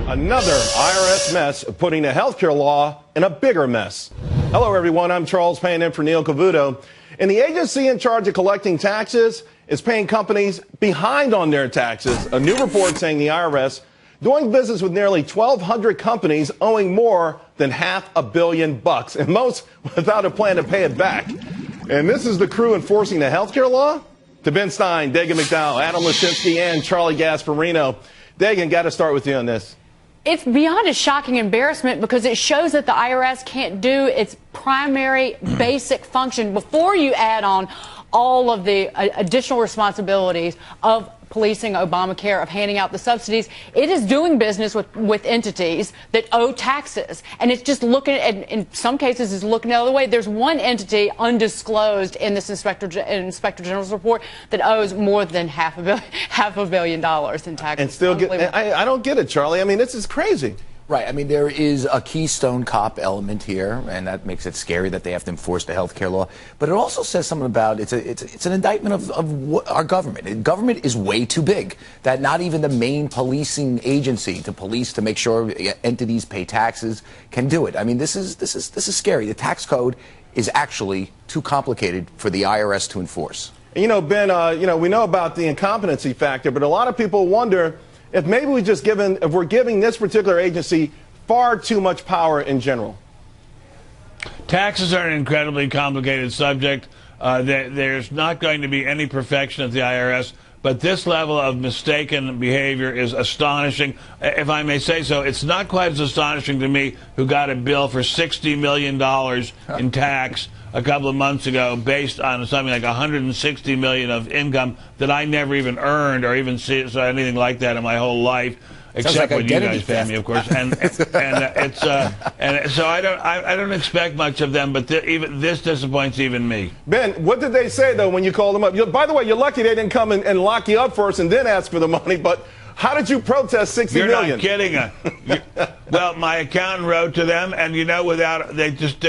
Another IRS mess putting the healthcare law in a bigger mess. Hello, everyone. I'm Charles Payne in for Neil Cavuto. And the agency in charge of collecting taxes is paying companies behind on their taxes. A new report saying the IRS doing business with nearly 1,200 companies owing more than $500 million, and most without a plan to pay it back. And this is the crew enforcing the healthcare law? To Ben Stein, Dagan McDowell, Adam Lasinski, and Charlie Gasparino. Dagan, got to start with you on this. It's beyond a shocking embarrassment because it shows that the IRS can't do its primary basic function before you add on all of the additional responsibilities of policing Obamacare, of handing out the subsidies. It is doing business with entities that owe taxes. And it's just looking at, in some cases, is looking the other way. There's one entity undisclosed in this Inspector General's report that owes more than $500 million in taxes. And still I don't get it, Charlie. I mean, this is crazy. Right. I mean, there is a Keystone Cop element here, and that makes it scary that they have to enforce the health care law. But it also says something about it's an indictment of our government. And government is way too big, that not even the main policing agency to police to make sure entities pay taxes can do it. I mean, this is scary. The tax code is actually too complicated for the IRS to enforce. You know, Ben, we know about the incompetency factor, but a lot of people wonder if maybe if we're giving this particular agency far too much power in general. Taxes are an incredibly complicated subject. There's not going to be any perfection at the IRS, but this level of mistaken behavior is astonishing. If I may say so, it's not quite as astonishing to me, who got a bill for $60 million in tax a couple of months ago based on something like $160 million of income that I never even earned or even saw anything like that in my whole life, except when you guys pay me, of course. And so I don't expect much of them, but even this disappoints even me. Ben, what did they say though when you called them up? By the way, you're lucky they didn't come and lock you up first and then ask for the money. But how did you protest $60 million? You're not kidding. Well, my accountant wrote to them, and they just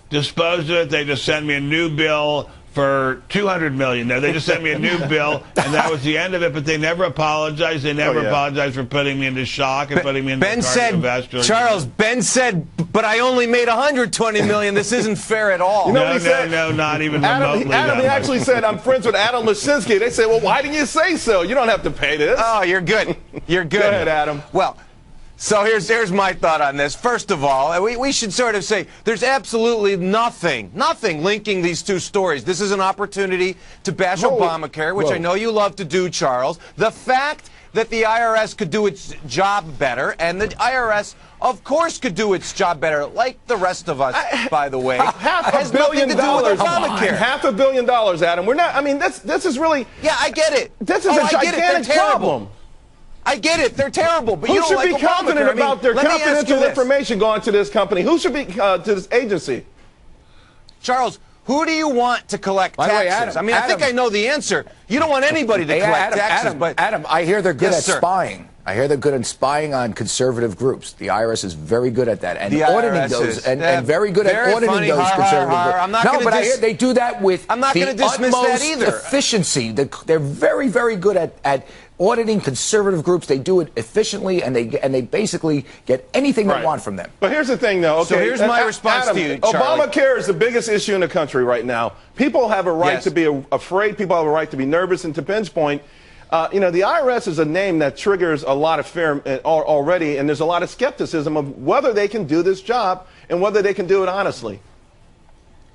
disposed of it. They just sent me a new bill for $200 million. They just sent me a new bill, and that was the end of it. But they never apologized. They never apologized for putting me into shock and putting me into cardiovascular. Charles, Ben said, but I only made $120 million. This isn't fair at all. You know what he said? No, not even remotely. Adam, he actually said, I'm friends with Adam Lasinski. They said, well, why didn't you say so? You don't have to pay this. Oh, you're good. You're good. Go ahead, Adam. Well, so here's my thought on this. First of all, we should sort of say there's absolutely nothing linking these two stories. This is an opportunity to bash Obamacare, which I know you love to do, Charles. The fact that the IRS could do its job better, and the IRS, of course, could do its job better, like the rest of us, by the way, has nothing to do with Obamacare. $500 million, Adam. We're not. I mean, this is really. Yeah, I get it. This is a gigantic problem. I get it. They're terrible. But who you don't should like be confident about their confidential information going to this company? Who should be to this agency? Charles, who do you want to collect taxes? I think I know the answer. You don't want anybody to collect taxes. Adam, I hear they're good at spying. I hear they're good at spying on conservative groups. The IRS is very good at that, and auditing those, and very good at auditing those conservative groups. I'm not but I hear they do that with I'm not going to dismiss that either. Efficiency. They're very, very good at auditing conservative groups. They do it efficiently, and they basically get anything they want from them. But here's the thing, though. Okay, so here's my response to you, Charlie. Obamacare is the biggest issue in the country right now. People have a right to be afraid. People have a right to be nervous. And to Ben's point, the IRS is a name that triggers a lot of fear already, and there's a lot of skepticism of whether they can do this job and whether they can do it honestly.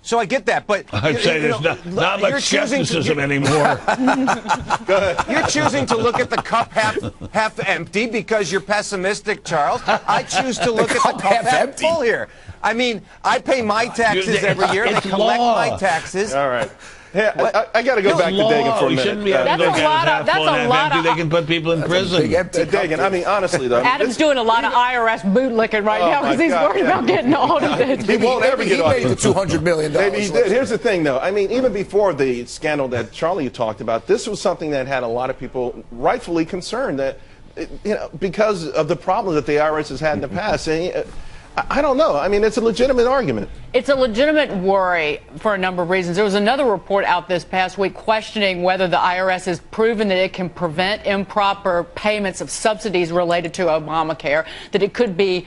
So I get that, but I'd say there's not much skepticism anymore. Go ahead. You're choosing to look at the cup half empty because you're pessimistic, Charles. I choose to look at the cup half full here. I mean, I pay my taxes every year. They collect my taxes. All right. Hey, I got to go back to Dagan for a minute. That's a lot of. They can put people in prison. Dagan, I mean, honestly, though. Adam's doing a lot of IRS bootlicking right now because he's worried about getting audited. He won't ever get audited. He made the $200 million. Maybe he did. Here's the thing, though. I mean, even before the scandal that Charlie talked about, this was something that had a lot of people rightfully concerned that, because of the problems that the IRS has had in the past. And, I don't know. I mean, it's a legitimate argument. It's a legitimate worry for a number of reasons. There was another report out this past week questioning whether the IRS has proven that it can prevent improper payments of subsidies related to Obamacare, that it could be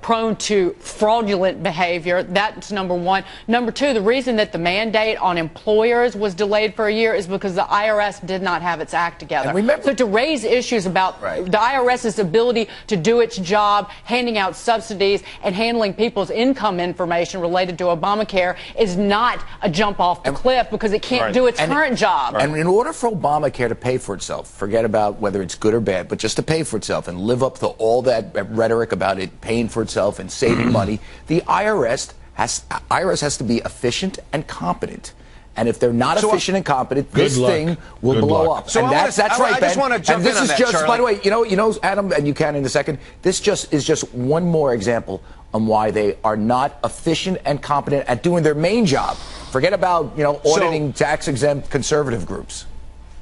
prone to fraudulent behavior. That's number one. Number two, the reason that the mandate on employers was delayed for a year is because the IRS did not have its act together. And remember, so to raise issues about the IRS's ability to do its job, handing out subsidies and handling people's income information related to Obamacare is not a jump off the cliff because it can't do its current job. And in order for Obamacare to pay for itself, forget about whether it's good or bad, but just to pay for itself and live up to all that rhetoric about it paying for itself and saving money, the IRS has to be efficient and competent. And if they're not efficient and competent, this thing will blow up. So and that's right, Ben. I just want to jump and this in on is that, just, Charlie. by the way, you know, Adam, and you can in a second. This is just one more example on why they are not efficient and competent at doing their main job. Forget about auditing tax-exempt conservative groups.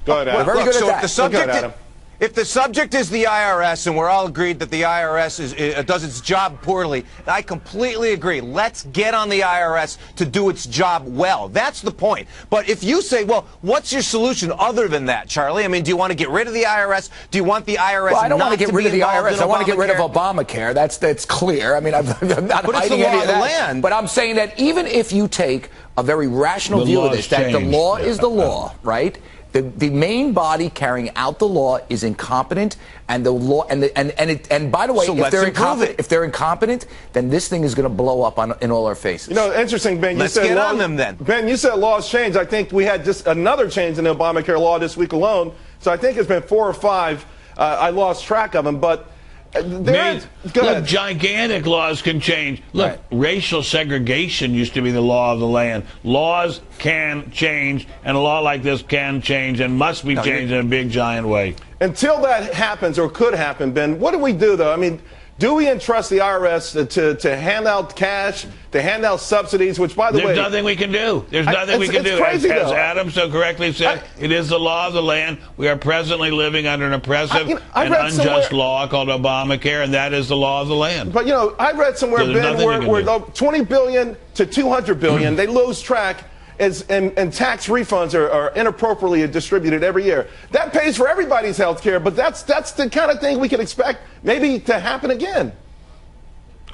Go ahead, Adam. We're very good at that. If the subject is the IRS, and we're all agreed that the IRS does its job poorly, I completely agree. Let's get on the IRS to do its job well. That's the point. But if you say, well, what's your solution other than that, Charlie? I mean, do you want to get rid of the IRS? Do you want the IRS I don't not want to get rid of the IRS. I want to get rid of Obamacare. That's clear. I mean, I'm not hiding any of that. But I'm saying that even if you take a very rational view of this, that the law is the law, right? The main body carrying out the law is incompetent, and the law and by the way, so if they're incompetent, then this thing is going to blow up in all our faces. You know, interesting, Ben. Let's get on them then. Ben, you said laws change. I think we had just another change in the Obamacare law this week alone. So I think it's been 4 or 5. I lost track of them, but. Look, gigantic laws can change. Look, racial segregation used to be the law of the land. Laws can change, and a law like this can change and must be changed in a big, giant way. Until that happens, or could happen, Ben, what do we do, though? I mean, do we entrust the IRS to hand out cash, to hand out subsidies, which, by the way... There's nothing we can do. There's nothing we can do. Crazy, as Adam so correctly said, it is the law of the land. We are presently living under an oppressive and unjust law called Obamacare, and that is the law of the land. But, you know, I read somewhere, Ben, where $20 billion to $200 billion, they lose track and tax refunds are inappropriately distributed every year. That pays for everybody's health care, but that's the kind of thing we can expect maybe to happen again.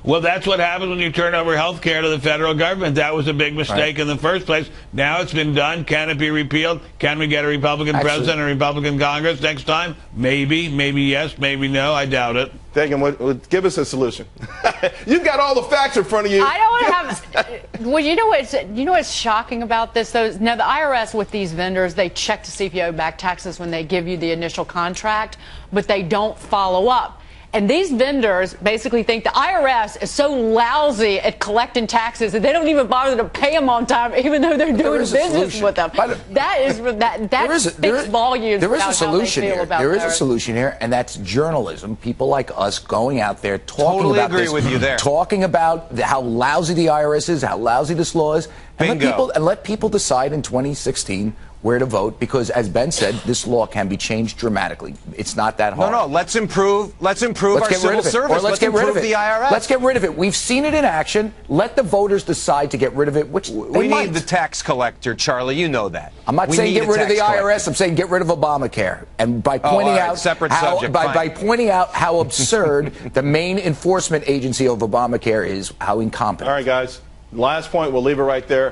Well, that's what happens when you turn over health care to the federal government. That was a big mistake in the first place. Now it's been done. Can it be repealed? Can we get a Republican president and a Republican Congress next time? Maybe. Maybe yes. Maybe no. I doubt it. Dagan, give us a solution. You've got all the facts in front of you. I don't have. Well, you know what's shocking about this, though? Now, the IRS with these vendors, they check to see if you owe back taxes when they give you the initial contract, but they don't follow up. And these vendors basically think the IRS is so lousy at collecting taxes that they don't even bother to pay them on time, even though they're doing business with them. That speaks volumes about how they feel about There is a solution here, and that's journalism. People like us going out there talking totally about agree this, with you there. talking about how lousy the IRS is, how lousy this law is, and let people decide in 2016 where to vote, because as Ben said, this law can be changed dramatically. It's not that hard. No, let's improve our civil service. Let's get rid of it. The IRS. Let's get rid of it. We've seen it in action. Let the voters decide to get rid of it, which we need the tax collector, Charlie. You know that. I'm not saying get rid of the IRS. I'm saying get rid of Obamacare. And by pointing out how absurd the main enforcement agency of Obamacare is, how incompetent. All right, guys. Last point. We'll leave it right there.